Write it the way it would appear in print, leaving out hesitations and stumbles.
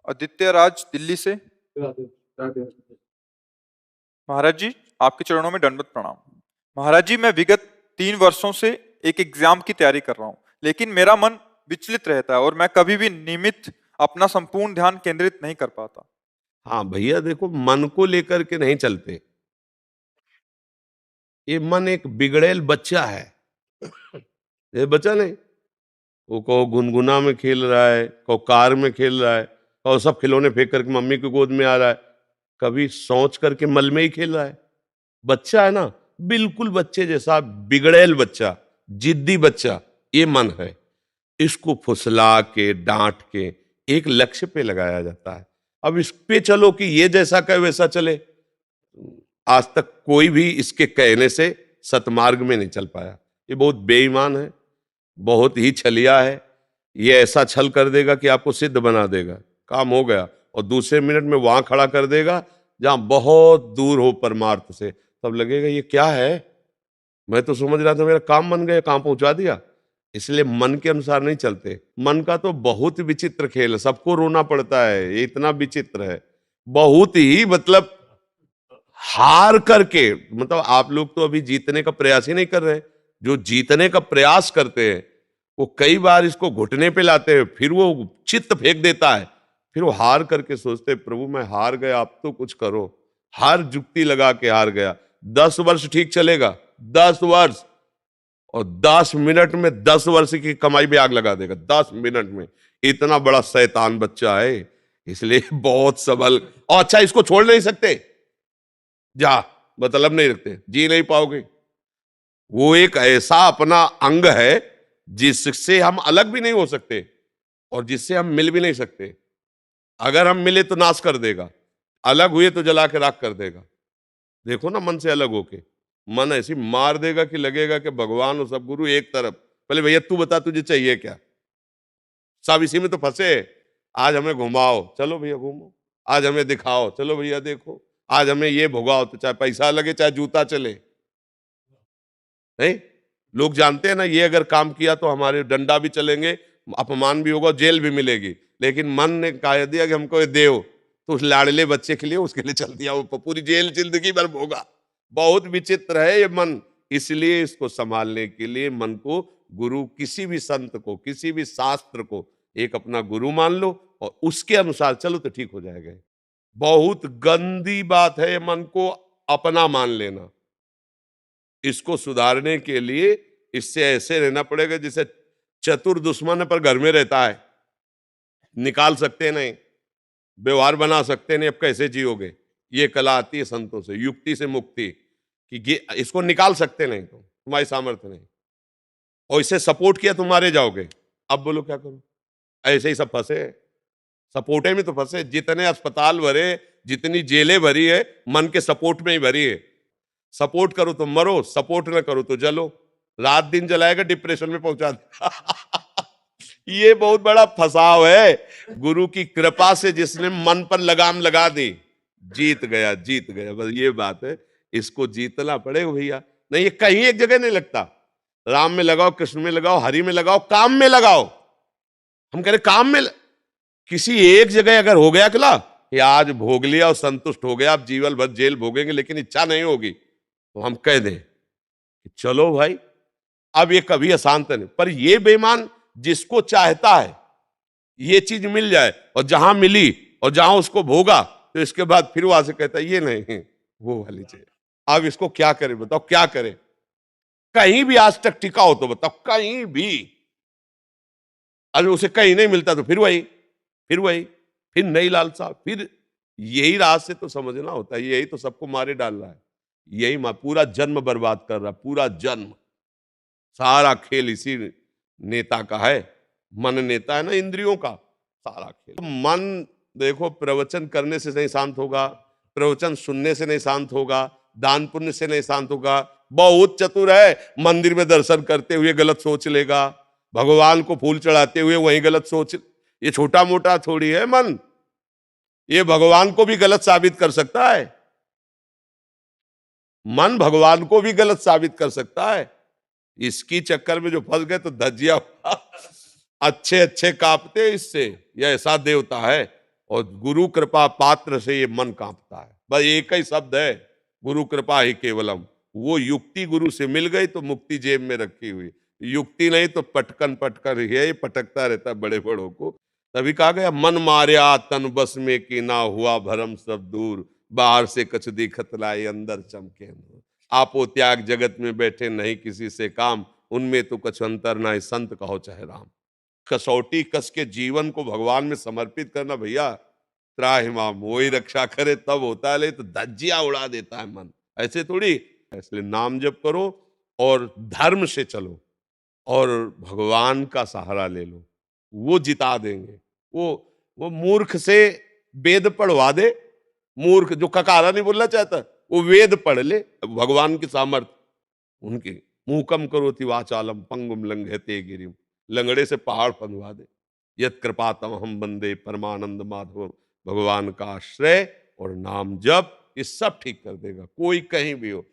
आदित्य राज दिल्ली से। महाराज जी, आपके चरणों में दंडवत प्रणाम। महाराज जी, मैं विगत 3 वर्षों से एक एग्जाम की तैयारी कर रहा हूँ, लेकिन मेरा मन विचलित रहता है और मैं कभी भी नियमित अपना संपूर्ण ध्यान केंद्रित नहीं कर पाता। हाँ भैया, देखो, मन को लेकर के नहीं चलते। ये मन एक बिगड़ेल बच्चा है। ये बच्चा नहीं, वो कहो गुनगुना में खेल रहा है, कहो कार में खेल रहा है, और सब खिलौने फेंक करके मम्मी की गोद में आ रहा है, कभी सोच करके मल में ही खेल रहा है। बच्चा है ना, बिल्कुल बच्चे जैसा बिगड़ेल बच्चा, जिद्दी बच्चा, ये मन है। इसको फुसला के डांट के एक लक्ष्य पे लगाया जाता है। अब इस पे चलो कि ये जैसा कहे वैसा चले। आज तक कोई भी इसके कहने से सतमार्ग में नहीं चल पाया। ये बहुत बेईमान है, बहुत ही छलिया है। ये ऐसा छल कर देगा कि आपको सिद्ध बना देगा, काम हो गया, और दूसरे मिनट में वहां खड़ा कर देगा जहां बहुत दूर हो परमार्थ से। तब लगेगा ये क्या है, मैं तो समझ रहा था मेरा काम बन गया, कहां पहुंचा दिया। इसलिए मन के अनुसार नहीं चलते। मन का तो बहुत विचित्र खेल है, सबको रोना पड़ता है, ये इतना विचित्र है। बहुत ही, मतलब हार करके, मतलब आप लोग तो अभी जीतने का प्रयास ही नहीं कर रहे। जो जीतने का प्रयास करते हैं वो कई बार इसको घुटने पे लाते हैं, फिर वो चित्त फेंक देता है, फिर वो हार करके सोचते हैं प्रभु मैं हार गया, आप तो कुछ करो। हर जुक्ति लगा के हार गया। 10 वर्ष ठीक चलेगा, 10 वर्ष, और 10 मिनट में 10 वर्ष की कमाई में आग लगा देगा। 10 मिनट में। इतना बड़ा शैतान बच्चा है, इसलिए बहुत सबल। और अच्छा, इसको छोड़ नहीं सकते, जा, मतलब नहीं रखते, जी नहीं पाओगे। वो एक ऐसा अपना अंग है जिससे हम अलग भी नहीं हो सकते और जिससे हम मिल भी नहीं सकते। अगर हम मिले तो नाश कर देगा, अलग हुए तो जला के राख कर देगा। देखो ना, मन से अलग होके मन ऐसी मार देगा कि लगेगा कि भगवान और सब गुरु एक तरफ। पहले भैया तू बता तुझे चाहिए क्या, सब इसी में तो फंसे। आज हमें घुमाओ, चलो भैया घूमो। आज हमें दिखाओ, चलो भैया देखो। आज हमें ये भुगाओ, तो चाहे पैसा लगे चाहे जूता चले। नहीं, लोग जानते हैं ना, ये अगर काम किया तो हमारे डंडा भी चलेंगे, अपमान भी होगा, जेल भी मिलेगी। लेकिन मन ने कह दिया कि हमको ये देव, तो उस लाडले बच्चे के लिए, उसके लिए चल दिया, वो पूरी जेल जिंदगी भर होगा। बहुत विचित्र है ये मन। इसलिए इसको संभालने के लिए मन को गुरु, किसी भी संत को, किसी भी शास्त्र को एक अपना गुरु मान लो और उसके अनुसार चलो तो ठीक हो जाएगा। बहुत गंदी बात है मन को अपना मान लेना। इसको सुधारने के लिए इससे ऐसे रहना पड़ेगा जैसे चतुर दुश्मन पर घर में रहता है, निकाल सकते नहीं, व्यवहार बना सकते नहीं, अब कैसे जियोगे। ये कला आती है संतों से, युक्ति से मुक्ति, कि इसको निकाल सकते नहीं, तो तुम्हारी सामर्थ्य नहीं, और इसे सपोर्ट किया तुम मारे जाओगे। अब बोलो क्या करो। ऐसे ही सब फंसे, सपोर्टे में तो फंसे। जितने अस्पताल भरे, जितनी जेलें भरी है, मन के सपोर्ट में ही भरी है। सपोर्ट करो तो मरो, सपोर्ट ना करो तो जलो। रात दिन जलाएगा, डिप्रेशन में पहुंचा दे। ये बहुत बड़ा फंसाव है। गुरु की कृपा से जिसने मन पर लगाम लगा दी, जीत गया, जीत गया। बस ये बात है, इसको जीतना पड़ेगा भैया। नहीं, ये कहीं एक जगह नहीं लगता। राम में लगाओ, कृष्ण में लगाओ, हरि में लगाओ, काम में लगाओ। हम कह रहे काम में किसी एक जगह अगर हो गया अकेला कि आज भोग लिया और संतुष्ट हो गया, आप जीवन भर जेल भोगेंगे, लेकिन इच्छा नहीं होगी, तो हम कह दें कि चलो भाई, अब ये कभी अशांत नहीं। पर ये बेईमान जिसको चाहता है ये चीज मिल जाए, और जहां मिली और जहां उसको भोगा, तो इसके बाद फिर वहां से कहता है ये नहीं, वो वाली चाहिए। अब इसको क्या करे, बताओ क्या करे। कहीं भी आज तक टिका हो तो बताओ, कहीं भी। अगर उसे कहीं नहीं मिलता तो फिर वही, फिर वही, फिर नई लालसा, फिर यही राह से तो समझना होता है। यही तो सबको मारे डाल रहा है, यही पूरा जन्म बर्बाद कर रहा है, पूरा जन्म। सारा खेल इसी नेता का है। मन नेता है ना, इंद्रियों का सारा खेल। तो मन देखो, प्रवचन करने से नहीं शांत होगा, प्रवचन सुनने से नहीं शांत होगा, दान पुण्य से नहीं शांत होगा। बहुत चतुर है, मंदिर में दर्शन करते हुए गलत सोच लेगा, भगवान को फूल चढ़ाते हुए वही गलत सोच। ये छोटा मोटा थोड़ी है मन, ये भगवान को भी गलत साबित कर सकता है। मन भगवान को भी गलत साबित कर सकता है। इसकी चक्कर में जो फंस गए तो धज्जिया अच्छे अच्छे कांपते इससे। यह ऐसा देवता है और गुरु कृपा पात्र से ये मन कांपता है। बस एक ही शब्द है, गुरु कृपा ही केवलम। वो युक्ति गुरु से मिल गई तो मुक्ति जेब में रखी हुई, युक्ति नहीं तो पटकन पटकन ये पटकता रहता है बड़े बड़ों को। तभी कहा गया मन मार्या तन बस में कि ना हुआ भरम सब दूर, बाहर से कछ दिखत लाए अंदर चमके नूर। आपो त्याग जगत में बैठे नहीं किसी से काम, उनमें तो कछ अंतर ना संत कहो चाहे राम। कसौटी कस के जीवन को भगवान में समर्पित करना भैया, त्राहिमाम वही रक्षा करे तब होता है, ले तो धज्जियां उड़ा देता है मन, ऐसे थोड़ी। इसलिए नाम जप करो और धर्म से चलो और भगवान का सहारा ले लो, वो जिता देंगे। वो मूर्ख से वेद पढ़वा दे, मूर्ख जो ककारा नहीं बोलना चाहता वो वेद पढ़ ले, भगवान की सामर्थ्य उनके। मूकम करोति वाचालम पंगुम लंघयते गिरिम, लंगड़े से पहाड़ फंदवा दे। यत कृपातम हम बंदे परमानंद माधव, भगवान का आश्रय और नाम जप ये सब ठीक कर देगा, कोई कहीं भी हो।